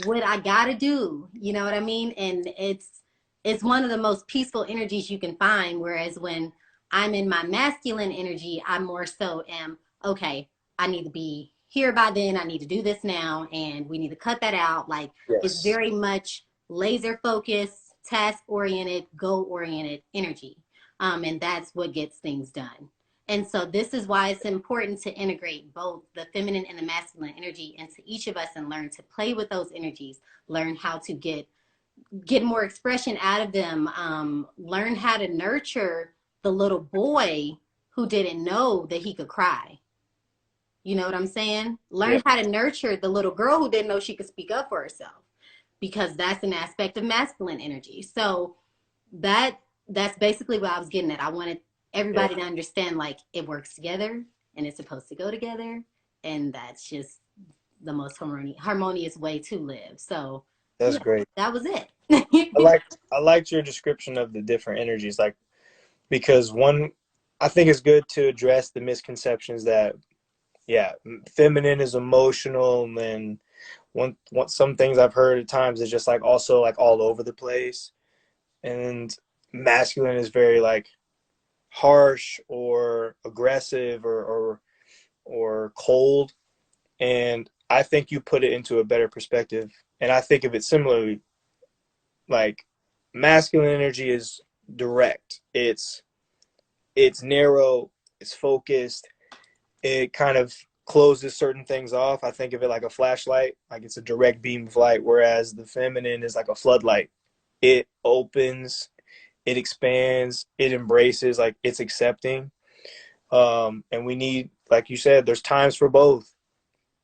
what I gotta do. You know what I mean? And it's one of the most peaceful energies you can find. Whereas when I'm in my masculine energy, I more so am, okay, I need to be here by then, I need to do this now, and we need to cut that out. Like, it's Yes. very much laser focused, task oriented, goal oriented energy. And that's what gets things done. And so this is why it's important to integrate both the feminine and the masculine energy into each of us and learn to play with those energies, learn how to get more expression out of them, learn how to nurture the little boy who didn't know that he could cry. You know what I'm saying? Learn Yep. how to nurture the little girl who didn't know she could speak up for herself, because that's an aspect of masculine energy. So that that's basically what I was getting at. I wanted Yeah. everybody to understand, like, it works together and it's supposed to go together, and that's just the most harmonious way to live. So That's yeah, great. that was I it. like I liked your description of the different energies, like because one, I think it's good to address the misconceptions that yeah, feminine is emotional, and then one some things I've heard at times is just like also like all over the place, and masculine is very like harsh or aggressive or cold. And I think you put it into a better perspective, and I think of it similarly. Like masculine energy is direct. It's narrow, it's focused, it kind of closes certain things off. I think of it like a flashlight, like it's a direct beam of light, whereas the feminine is like a floodlight. It opens, it expands, it embraces, like it's accepting. And we need, like you said, there's times for both.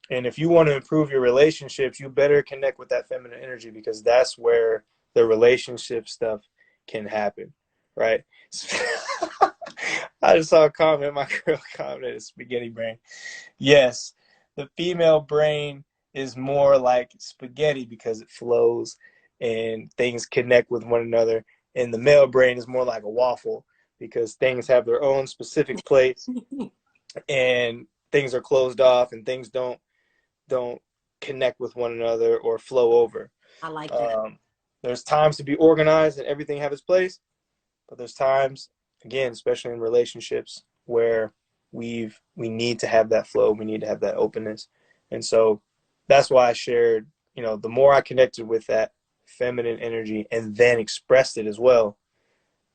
And if you want to improve your relationships, you better connect with that feminine energy, because that's where the relationship stuff can happen, right? I just saw a comment, my girl commented, spaghetti brain. Yes, the female brain is more like spaghetti because it flows and things connect with one another. And the male brain is more like a waffle because things have their own specific place and things are closed off and things don't connect with one another or flow over. I like that. Um, there's times to be organized and everything have its place, but there's times, again, especially in relationships, where we need to have that flow, we need to have that openness. And so that's why I shared, the more I connected with that feminine energy and then expressed it as well,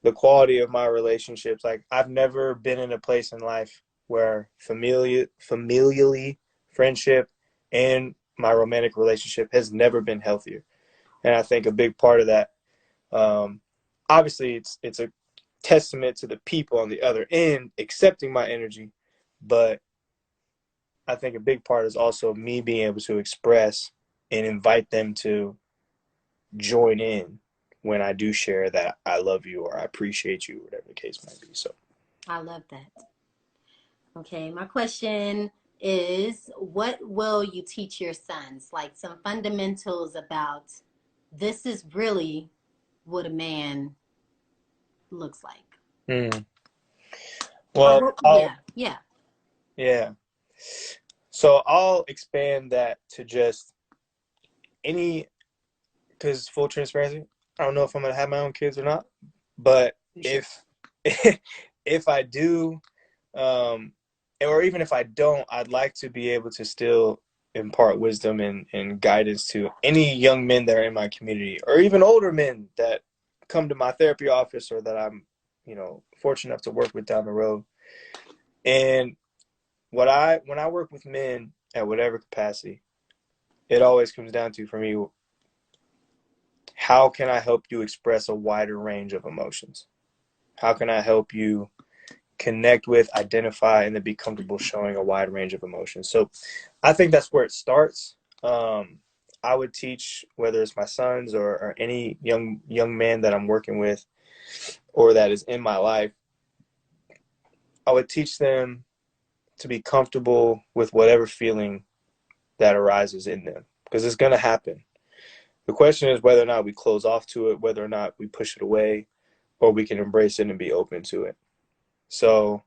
the quality of my relationships, like I've never been in a place in life where familially friendship and my romantic relationship has never been healthier. And I think a big part of that, um, obviously it's a testament to the people on the other end accepting my energy, but I think a big part is also me being able to express and invite them to join in when I do share that I love you or I appreciate you, whatever the case might be. So I love that. Okay, my question is, what will you teach your sons? Like some fundamentals about this is really what a man looks like. mm. Or Well, what, yeah, yeah. yeah. So I'll expand that to just any, because full transparency, I don't know if I'm gonna have my own kids or not, but You should. if if I do, um, or even if I don't, I'd like to be able to still impart wisdom and guidance to any young men that are in my community, or even older men that come to my therapy office or that I'm, fortunate enough to work with down the road. And when I work with men at whatever capacity, it always comes down to, for me, how can I help you express a wider range of emotions? How can I help you connect with, identify, and then be comfortable showing a wide range of emotions? So I think that's where it starts. I would teach, whether it's my sons or any young man that I'm working with or that is in my life, I would teach them to be comfortable with whatever feeling that arises in them, because it's going to happen. The question is whether or not we close off to it, whether or not we push it away, or we can embrace it and be open to it. So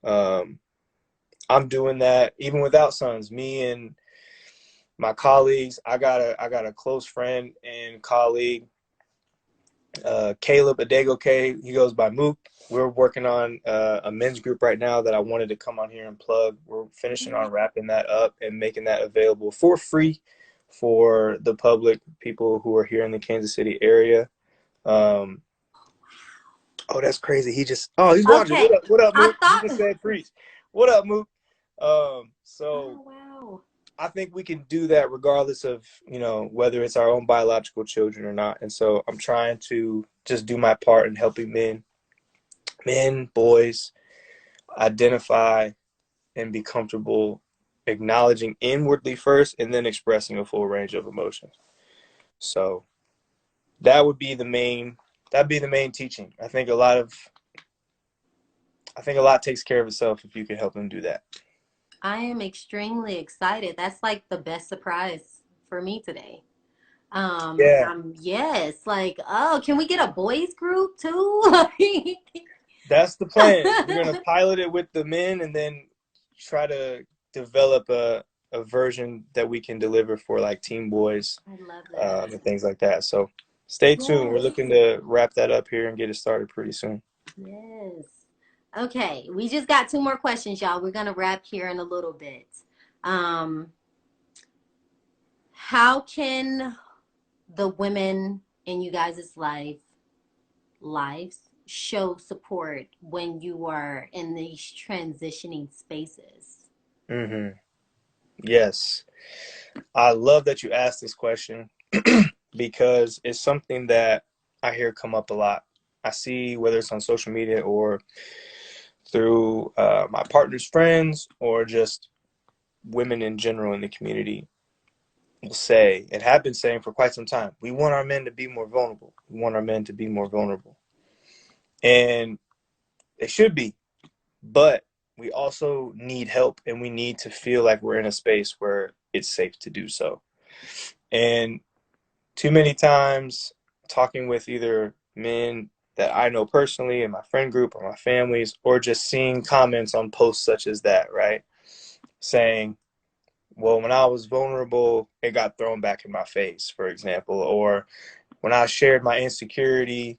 um, I'm doing that even without sons. Me and my colleagues, I got a close friend and colleague Caleb Adego K, he goes by Mook. We're working on a men's group right now that I wanted to come on here and plug. We're finishing on wrapping that up and making that available for free for the public, people who are here in the Kansas City area. Um, oh, that's crazy. He's watching. Okay. What up, I Mook? He just thought. said preach. What up, Mook? So Oh, wow. I think we can do that regardless of, whether it's our own biological children or not. And so I'm trying to just do my part in helping boys, identify and be comfortable acknowledging inwardly first and then expressing a full range of emotions. So that'd be the main teaching. I think a lot takes care of itself if you can help them do that. I am extremely excited. That's like the best surprise for me today. Yeah, Yes, like, oh, can we get a boys group too? that's the plan. We're going to pilot it with the men and then try to develop a version that we can deliver for like teen boys I love that. and things like that. So stay tuned. We're Yes, looking to wrap that up here and get it started pretty soon. yes. Okay, we just got two more questions, y'all. We're gonna wrap here in a little bit. Um, how can the women in you guys' lives show support when you are in these transitioning spaces? Mm-hmm. Yes. I love that you asked this question because it's something that I hear come up a lot. I see whether it's on social media or through my partner's friends or just women in general in the community will say, and have been saying for quite some time, we want our men to be more vulnerable. We want our men to be more vulnerable. And they should be, but we also need help and we need to feel like we're in a space where it's safe to do so. And too many times talking with either men that I know personally in my friend group or my families, or just seeing comments on posts such as that, right? Saying, well, when I was vulnerable, it got thrown back in my face, for example, or when I shared my insecurity,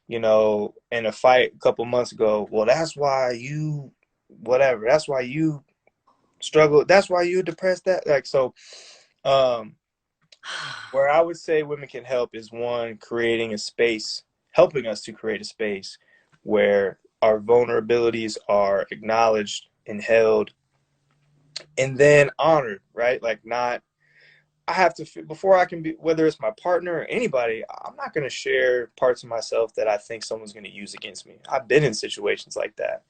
in a fight a couple months ago, well, that's why you, whatever, that's why you struggle, that's why you depressed, that, like, so, um, where I would say women can help is one, creating a space, helping us to create a space where our vulnerabilities are acknowledged and held and then honored, right? Like, not, I have to, before I can be, whether it's my partner or anybody, I'm not going to share parts of myself that I think someone's going to use against me. I've been in situations like that.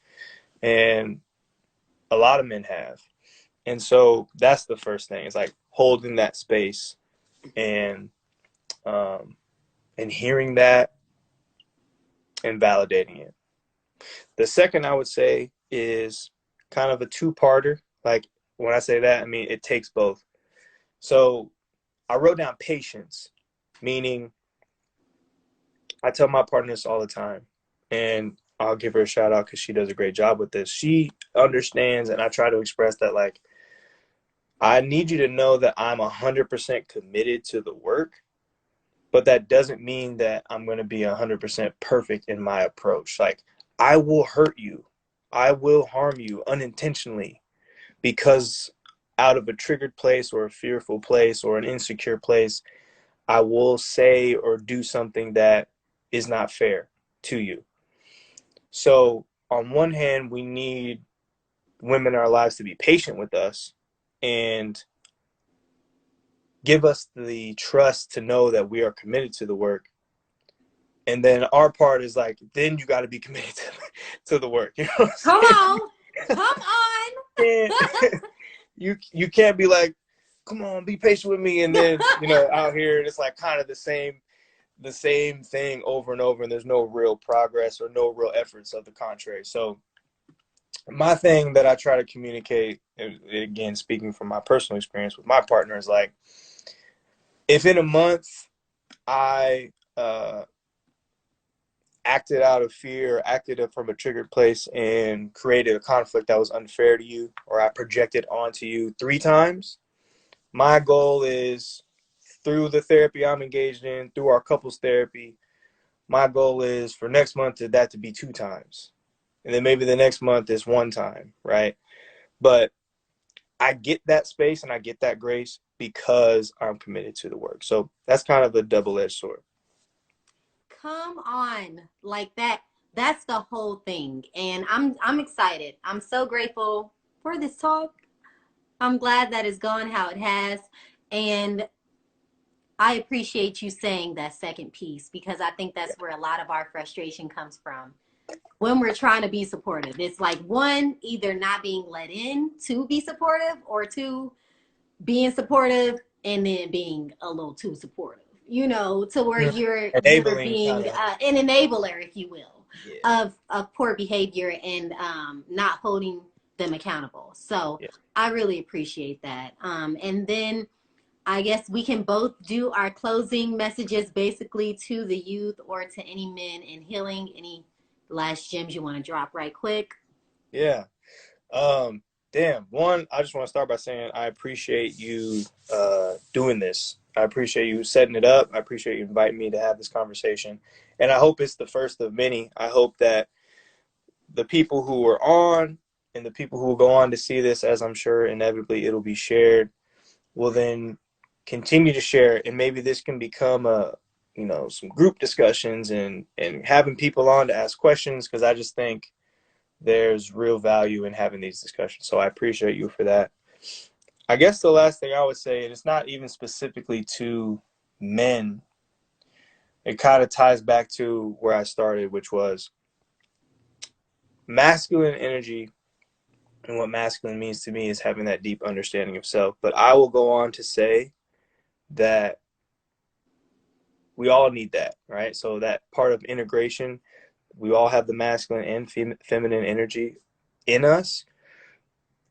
And a lot of men have. And so that's the first thing. It's like holding that space and, um, and hearing that and validating it. The second I would say is kind of a two-parter. Like when I say that, I mean it takes both. So I wrote down patience, meaning I tell my partner this all the time, and I'll give her a shout out because she does a great job with this. She understands, and I try to express that like I need you to know that I'm 100% committed to the work, but that doesn't mean that I'm going to be 100% perfect in my approach. Like, I will hurt you, I will harm you unintentionally because out of a triggered place or a fearful place or an insecure place, I will say or do something that is not fair to you. So, on one hand, we need women in our lives to be patient with us and give us the trust to know that we are committed to the work. And then our part is like, then you got to be committed to the work. You know what Come I'm saying? on, come on. You can't, you can't be like, come on, be patient with me, and then out here it's like kind of the same thing over and over, and there's no real progress or no real efforts of the contrary. So my thing that I try to communicate, again, speaking from my personal experience with my partner, is like, if in a month I acted out of fear, acted from a triggered place, and created a conflict that was unfair to you, or I projected onto you 3 times, my goal is through the therapy I'm engaged in, through our couples therapy, my goal is for next month that to be 2 times. And then maybe the next month is 1 time, right? But I get that space and I get that grace because I'm committed to the work. So that's kind of a double-edged sword. Come on, like that. That's the whole thing. And I'm excited. I'm so grateful for this talk. I'm glad that it's gone how it has. And I appreciate you saying that second piece because I think that's where a lot of our frustration comes from when we're trying to be supportive. It's like one, either not being let in to be supportive, or two, being supportive and then being a little too supportive, to where you're Enabling being kind of. an enabler, if you will, Yeah. of poor behavior and not holding them accountable. So Yeah. I really appreciate that. And then I guess we can both do our closing messages basically to the youth or to any men in healing. Any last gems you want to drop right quick? Yeah. Um, Damn. One, I just want to start by saying I appreciate you doing this. I appreciate you setting it up. I appreciate you inviting me to have this conversation. And I hope it's the first of many. I hope that the people who are on and the people who will go on to see this, as I'm sure inevitably it'll be shared, will then continue to share. And maybe this can become some group discussions and having people on to ask questions, because I just think there's real value in having these discussions. So I appreciate you for that. I guess the last thing I would say, and it's not even specifically to men, it kind of ties back to where I started, which was masculine energy. And what masculine means to me is having that deep understanding of self. But I will go on to say that we all need that, right? So that part of integration, we all have the masculine and feminine energy in us.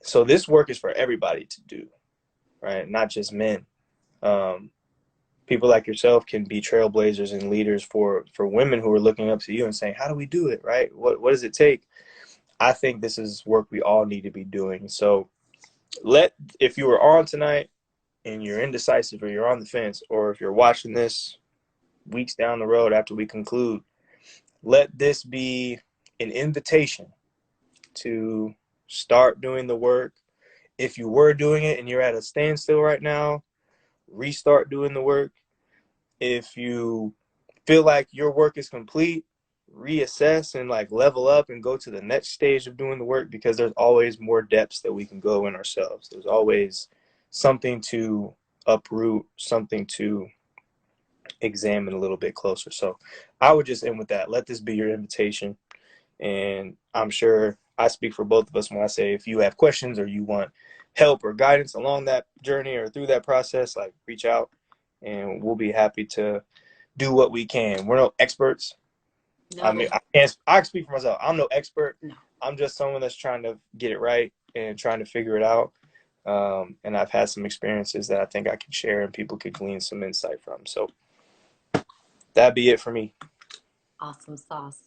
So this work is for everybody to do, right? Not just men. Um, People like yourself can be trailblazers and leaders for women who are looking up to you and saying, how do we do it, right? What does it take? I think this is work we all need to be doing. So if you were on tonight and you're indecisive or you're on the fence, or if you're watching this weeks down the road after we conclude, let this be an invitation to start doing the work. If you were doing it and you're at a standstill right now, restart doing the work. If you feel like your work is complete, reassess and like level up and go to the next stage of doing the work, because there's always more depths that we can go in ourselves. There's always something to uproot, something to examine a little bit closer. So I would just end with that. Let this be your invitation. And I'm sure I speak for both of us when I say, if you have questions or you want help or guidance along that journey or through that process, like, reach out and we'll be happy to do what we can. We're no experts. I No, mean, I speak for myself. I'm no expert. no. I'm just someone that's trying to get it right and trying to figure it out. And I've had some experiences that I think I can share and people could glean some insight from. So that'd be it for me. Awesome sauce.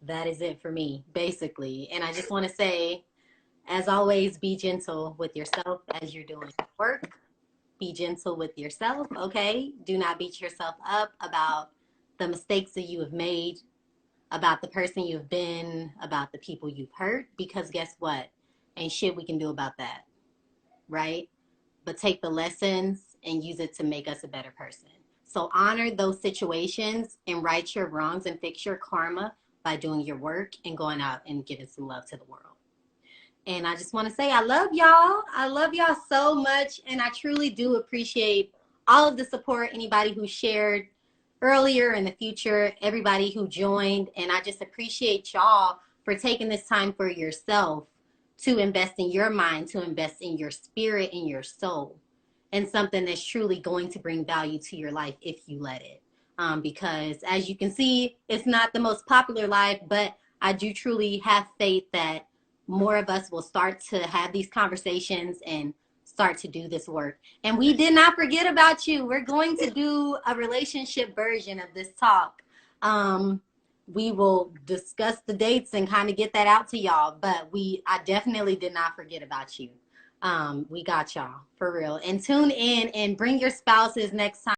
That is it for me, basically. And I just want to say, as always, be gentle with yourself as you're doing work. Be gentle with yourself, okay? Do not beat yourself up about the mistakes that you have made, about the person you've been, about the people you've hurt, because guess what? Ain't shit we can do about that, right? But take the lessons and use it to make us a better person. So honor those situations and right your wrongs and fix your karma by doing your work and going out and giving some love to the world. And I just want to say, I love y'all. I love y'all so much. And I truly do appreciate all of the support, anybody who shared earlier, in the future, everybody who joined. And I just appreciate y'all for taking this time for yourself to invest in your mind, to invest in your spirit and your soul, and something that's truly going to bring value to your life if you let it. Because as you can see, it's not the most popular life, but I do truly have faith that more of us will start to have these conversations and start to do this work. And we did not forget about you. We're going to do a relationship version of this talk. We will discuss the dates and kind of get that out to y'all, but I definitely did not forget about you. We got y'all for real. And tune in and bring your spouses next time.